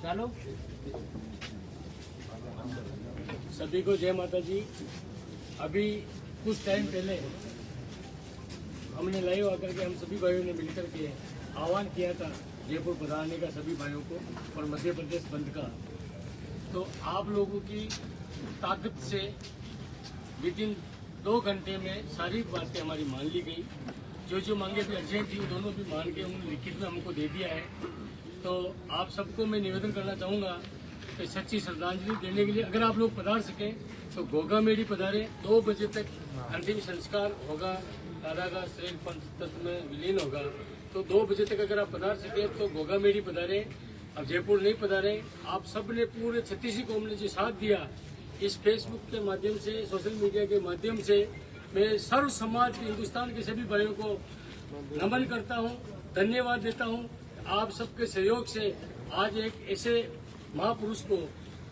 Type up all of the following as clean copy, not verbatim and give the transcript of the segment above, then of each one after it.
चलो सभी को जय माता जी। अभी कुछ टाइम पहले हमने लाइव आकर के हम सभी भाइयों ने मिलकर के आह्वान किया था जयपुर पधारने का सभी भाइयों को और मध्य प्रदेश बंद का। तो आप लोगों की ताकत से विदिन 2 घंटे में सारी बातें हमारी मान ली गई। जो मांगे भी अर्जेंट थी वो दोनों भी मान के उन्होंने लिखित में हमको दे दिया है। तो आप सबको मैं निवेदन करना चाहूँगा कि सच्ची श्रद्धांजलि देने के लिए अगर आप लोग पधार सकें तो गोगा मेडी पधारें। 2 बजे तक अंतिम संस्कार होगा, दादा का शरीर पंच तत्व में विलीन होगा। तो 2 बजे तक अगर आप पधार सकें तो गोगा मेडी पधारें। अब जयपुर नहीं पधारें। आप सब ने पूरे छत्तीसी कौम ने जो साथ दिया इस फेसबुक के माध्यम से, सोशल मीडिया के माध्यम से, मैं सर्व समाज के हिंदुस्तान के सभी भाइयों को नमन करता हूं, धन्यवाद देता हूं। आप सबके सहयोग से आज एक ऐसे महापुरुष को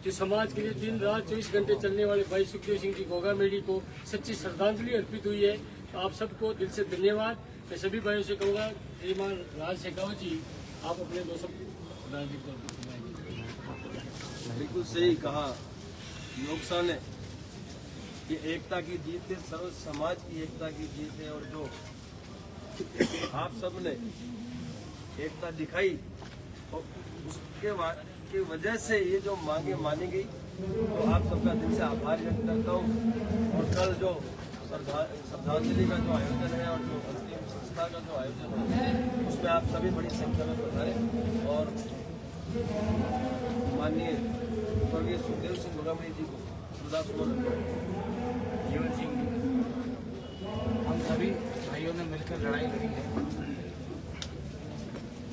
जो समाज के लिए दिन रात 24 घंटे चलने वाले भाई सुखदेव सिंह जी गोगा मेडी को सच्ची श्रद्धांजलि अर्पित हुई है। तो आप सबको दिल से धन्यवाद। मैं सभी भाइयों से कहूँगा, श्रीमान राज शेखावत जी आप अपने 2 शब्द श्रद्धांजलि बिल्कुल सही कहा योग साहब ने कि एकता की जीत है, सर्व समाज की एकता की जीत है। और जो आप सब ने एकता दिखाई और उसके वजह से ये जो मांगे मानी गई, तो आप सबका दिल से आभार व्यक्त करता हूँ। और कल जो श्रद्धांजलि का जो आयोजन है और जो अंतिम संस्था का जो आयोजन है उसमें आप सभी बड़ी संख्या में पधारें और माननीय स्वर्गीय सुखदेव सिंह गोगामड़ी जी को श्रद्धासुमन जीवन सिंह हम सभी भाइयों ने मिलकर लड़ाई लड़ी है।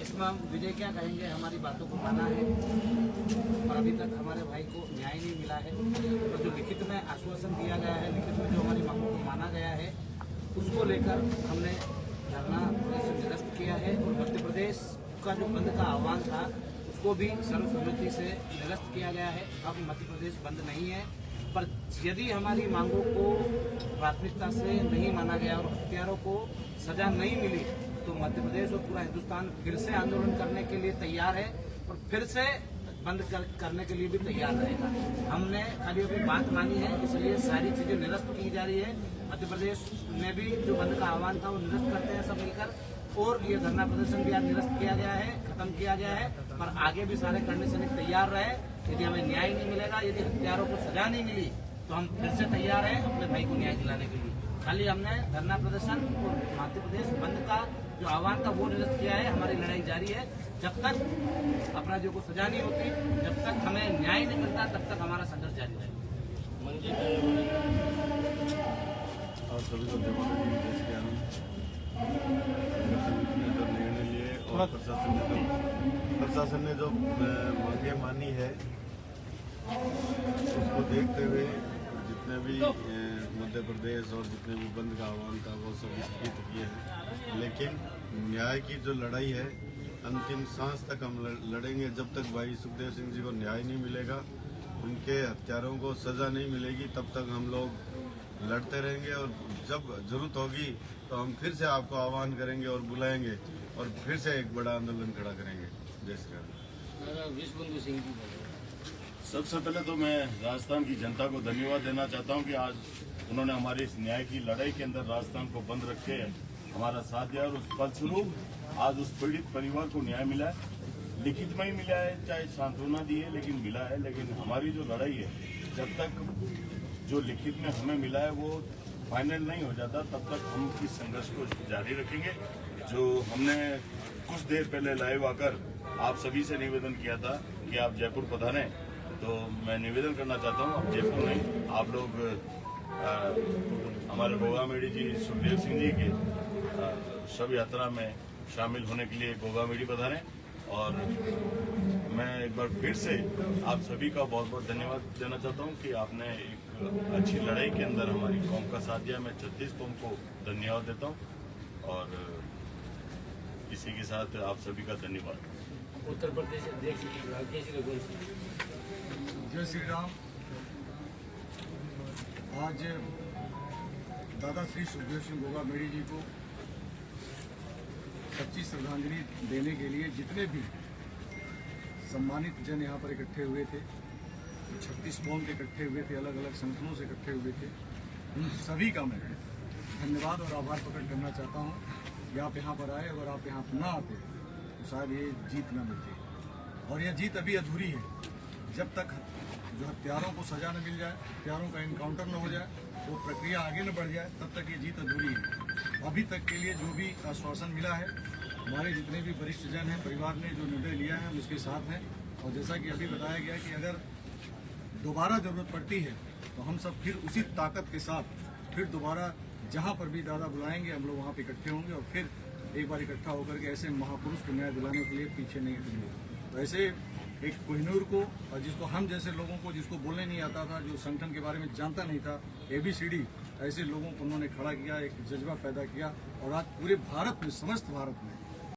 इसमें हम विजय क्या कहेंगे, हमारी बातों को माना है और अभी तक हमारे भाई को न्याय नहीं मिला है। तो जो लिखित में आश्वासन दिया गया है, लिखित में जो हमारी मांगों को माना गया है, उसको लेकर हमने धरना प्रदर्शन निरस्त किया है। और मध्य प्रदेश का जो बंद का आह्वान था उसको भी सर्वसम्मति से निरस्त किया गया है। अब मध्य प्रदेश बंद नहीं है, पर यदि हमारी मांगों को प्राथमिकता से नहीं माना गया और हत्यारों को सजा नहीं मिली तो मध्य प्रदेश और पूरा हिंदुस्तान फिर से आंदोलन करने के लिए तैयार है और फिर से बंद करने के लिए भी तैयार रहेगा। हमने खाली अभी बात मानी है, इसलिए सारी चीजें निरस्त की जा रही है। मध्य प्रदेश में भी जो बंद का आह्वान था वो निरस्त करते हैं सब मिलकर, और ये धरना प्रदर्शन भी आज निरस्त किया गया है, खत्म किया गया है। पर आगे भी सारे करने से तैयार रहे। यदि हमें न्याय नहीं मिलेगा, यदि हत्यारों को सजा नहीं मिली तो हम फिर से तैयार हैं अपने भाई को न्याय दिलाने के लिए। खाली हमने धरना प्रदर्शन और मध्य प्रदेश बंद का जो आह्वान था वो निरस्त किया है। हमारी लड़ाई जारी है। जब तक अपराधियों को सजा नहीं होती, जब तक हमें न्याय नहीं मिलता, तब तक हमारा संघर्ष जारी रहेगा। और सभी को निर्णय लिए और प्रशासन ने जो मांगे मानी है उसको देखते हुए जितने भी मध्य प्रदेश और जितने भी बंद का आह्वान था वो सब स्थगित किए हैं। लेकिन न्याय की जो लड़ाई है अंतिम सांस तक हम लड़ेंगे। जब तक भाई सुखदेव सिंह जी को न्याय नहीं मिलेगा, उनके हत्यारों को सजा नहीं मिलेगी, तब तक हम लोग लड़ते रहेंगे। और जब जरूरत होगी तो हम फिर से आपको आह्वान करेंगे और बुलाएंगे और फिर से एक बड़ा आंदोलन खड़ा करेंगे। जय श्री राम। विश्वबंधु सिंह जी, सबसे पहले तो मैं राजस्थान की जनता को धन्यवाद देना चाहता हूं कि आज उन्होंने हमारी इस न्याय की लड़ाई के अंदर राजस्थान को बंद रखे हमारा साथ दिया और उस फलस्वरूप आज उस पीड़ित परिवार को न्याय मिला है। लिखित में ही मिला है, चाहे सांत्वना दी है, लेकिन मिला है। लेकिन हमारी जो लड़ाई है, जब तक जो लिखित में हमें मिला है वो फाइनल नहीं हो जाता, तब तक हम इस संघर्ष को जारी रखेंगे। जो हमने कुछ देर पहले लाइव आकर आप सभी से निवेदन किया था कि आप जयपुर पधारें, तो मैं निवेदन करना चाहता हूं, आप जयपुर नहीं, आप लोग हमारे गोगा मेडी जी सुखदेव सिंह जी के शव यात्रा में शामिल होने के लिए गोगा मेडी पधारें। और मैं एक बार फिर से आप सभी का बहुत बहुत धन्यवाद देना चाहता हूं कि आपने एक अच्छी लड़ाई के अंदर हमारी कौम का साथ दिया। मैं 36 कौम को धन्यवाद देता हूं और इसी के साथ आप सभी का धन्यवाद। उत्तर प्रदेश अध्यक्ष राकेश रघुवंशी। जय श्री राम। आज दादा श्री सुखदेव सिंह गोगा मेडी जी को सच्ची श्रद्धांजलि देने के लिए जितने भी सम्मानित जन यहाँ पर इकट्ठे हुए थे, 36 कौम के इकट्ठे हुए थे, अलग अलग संगठनों से इकट्ठे हुए थे। उन सभी का मैं धन्यवाद और आभार प्रकट करना चाहता हूँ कि आप यहाँ पर आए। अगर आप यहाँ पर ना आते तो शायद ये जीत न मिलती। और यह जीत अभी अधूरी है। जब तक जो हत्यारों को सजा न मिल जाए, हत्यारों का इनकाउंटर न हो जाए, वो प्रक्रिया आगे न बढ़ जाए, तब तक ये जीत अधूरी है। अभी तक के लिए जो भी आश्वासन मिला है, हमारे जितने भी वरिष्ठ जन हैं, परिवार ने जो निर्णय लिया है हम उसके साथ हैं। और जैसा कि अभी बताया गया कि अगर दोबारा जरूरत पड़ती है तो हम सब फिर उसी ताकत के साथ फिर दोबारा जहाँ पर भी दादा बुलाएंगे हम लोग वहाँ पे इकट्ठे होंगे और फिर एक बार इकट्ठा होकर के ऐसे महापुरुष को न्याय दिलाने के लिए पीछे नहीं हटेंगे। तो ऐसे एक कोहिनूर को, और जिसको हम जैसे लोगों को, जिसको बोलने नहीं आता था, जो संगठन के बारे में जानता नहीं था, ABCD, ऐसे लोगों को उन्होंने खड़ा किया, एक जज्बा पैदा किया और आज पूरे भारत में, समस्त भारत में